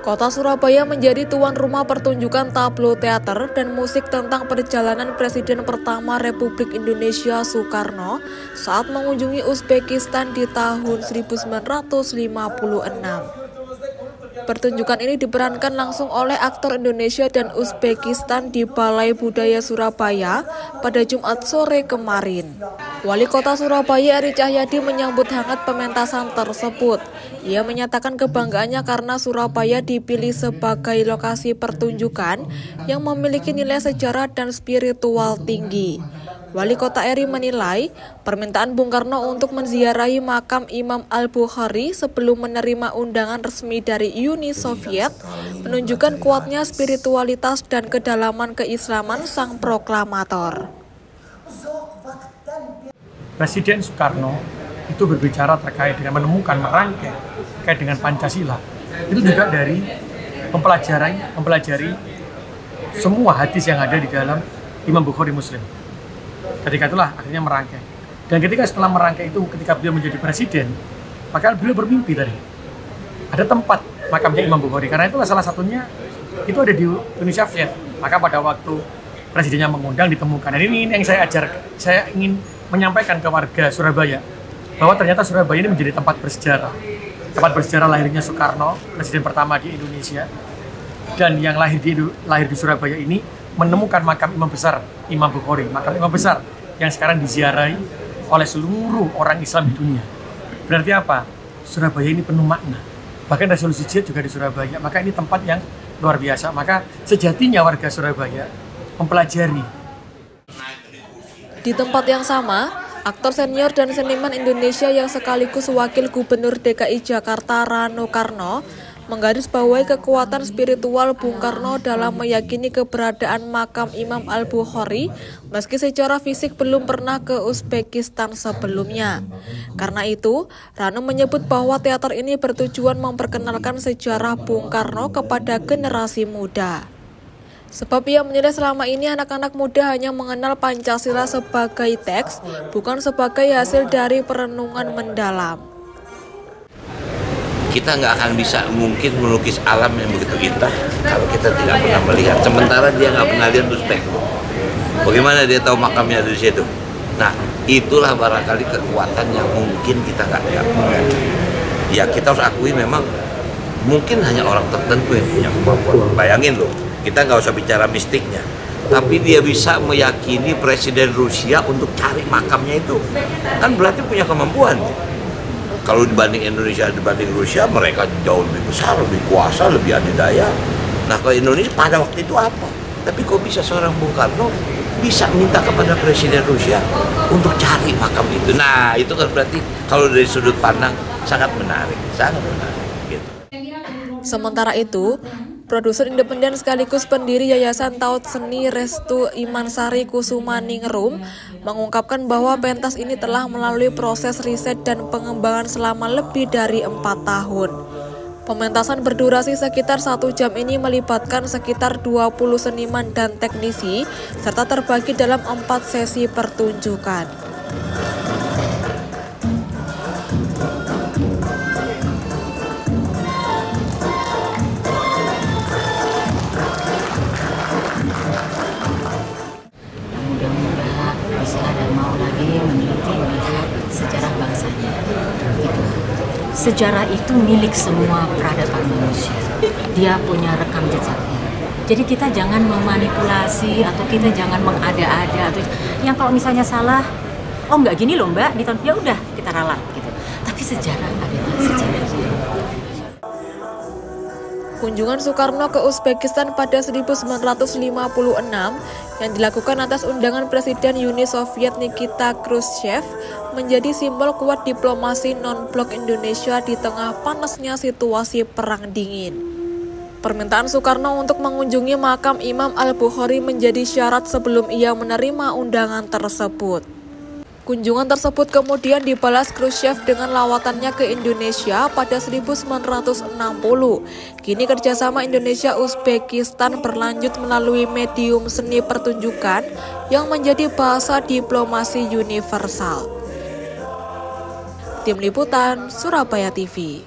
Kota Surabaya menjadi tuan rumah pertunjukan tablo teater dan musik tentang perjalanan Presiden pertama Republik Indonesia Soekarno saat mengunjungi Uzbekistan di tahun 1956. Pertunjukan ini diperankan langsung oleh aktor Indonesia dan Uzbekistan di Balai Budaya Surabaya pada Jumat sore kemarin. Wali Kota Surabaya Eri Cahyadi menyambut hangat pementasan tersebut. Ia menyatakan kebanggaannya karena Surabaya dipilih sebagai lokasi pertunjukan yang memiliki nilai sejarah dan spiritual tinggi. Wali Kota Eri menilai permintaan Bung Karno untuk menziarahi makam Imam Al-Bukhari sebelum menerima undangan resmi dari Uni Soviet menunjukkan kuatnya spiritualitas dan kedalaman keislaman sang proklamator. Presiden Soekarno itu berbicara terkait dengan menemukan merangkai terkait dengan Pancasila. Itu juga dari mempelajari semua hadis yang ada di dalam Imam Bukhari Muslim. Ketika itulah akhirnya merangkai. Dan ketika setelah merangkai itu, ketika beliau menjadi presiden, maka beliau bermimpi tadi. Ada tempat makamnya Imam Bukhari, karena itulah salah satunya itu ada di Uni Soviet. Maka pada waktu presidennya mengundang ditemukan. Dan ini yang saya ingin menyampaikan ke warga Surabaya, bahwa ternyata Surabaya ini menjadi tempat bersejarah. Tempat bersejarah lahirnya Soekarno, presiden pertama di Indonesia. Dan yang lahir di Surabaya ini menemukan makam imam besar Imam Bukhari, makam imam besar yang sekarang diziarahi oleh seluruh orang Islam di dunia. Berarti apa? Surabaya ini penuh makna. Bahkan resolusi jihad juga di Surabaya. Maka ini tempat yang luar biasa. Maka sejatinya warga Surabaya mempelajari. Di tempat yang sama, aktor senior dan seniman Indonesia yang sekaligus wakil gubernur DKI Jakarta Rano Karno menggarisbawahi kekuatan spiritual Bung Karno dalam meyakini keberadaan makam Imam Al-Bukhari meski secara fisik belum pernah ke Uzbekistan sebelumnya. Karena itu, Rano menyebut bahwa teater ini bertujuan memperkenalkan sejarah Bung Karno kepada generasi muda. Sebab ia menilai selama ini anak-anak muda hanya mengenal Pancasila sebagai teks, bukan sebagai hasil dari perenungan mendalam. Kita nggak akan bisa mungkin melukis alam yang begitu indah kalau kita tidak pernah melihat. Sementara dia nggak pernah lihat Uzbek. Bagaimana dia tahu makamnya di situ? Nah, itulah barangkali kekuatan yang mungkin kita nggak punya. Ya, kita harus akui memang mungkin hanya orang tertentu yang punya kemampuan. Bayangin loh, kita nggak usah bicara mistiknya. Tapi dia bisa meyakini Presiden Rusia untuk cari makamnya itu. Kan berarti punya kemampuan. Kalau dibanding Indonesia, dibanding Rusia, mereka jauh lebih besar, lebih kuasa, lebih adidaya. Nah, kalau Indonesia pada waktu itu apa? Tapi kok bisa seorang Bung Karno bisa minta kepada Presiden Rusia untuk cari makam itu? Nah, itu kan berarti kalau dari sudut pandang sangat menarik gitu. Sementara itu, produser independen sekaligus pendiri Yayasan Taut Seni Restu Imansari Kusumaningrum mengungkapkan bahwa pentas ini telah melalui proses riset dan pengembangan selama lebih dari 4 tahun. Pementasan berdurasi sekitar 1 jam ini melibatkan sekitar 20 seniman dan teknisi, serta terbagi dalam 4 sesi pertunjukan. Sejarah itu milik semua peradaban manusia. Dia punya rekam jejaknya. Jadi kita jangan memanipulasi atau kita jangan mengada-ada atau yang kalau misalnya salah, oh nggak gini loh mbak, ya udah kita ralat gitu. Tapi sejarah adalah sejarah. Kunjungan Soekarno ke Uzbekistan pada 1956 yang dilakukan atas undangan Presiden Uni Soviet Nikita Khrushchev menjadi simbol kuat diplomasi non-blok Indonesia di tengah panasnya situasi Perang Dingin. Permintaan Soekarno untuk mengunjungi makam Imam Al-Bukhari menjadi syarat sebelum ia menerima undangan tersebut. Kunjungan tersebut kemudian dibalas Khrushchev dengan lawatannya ke Indonesia pada 1960. Kini kerjasama Indonesia-Uzbekistan berlanjut melalui medium seni pertunjukan yang menjadi bahasa diplomasi universal. Tim Liputan, Surabaya TV.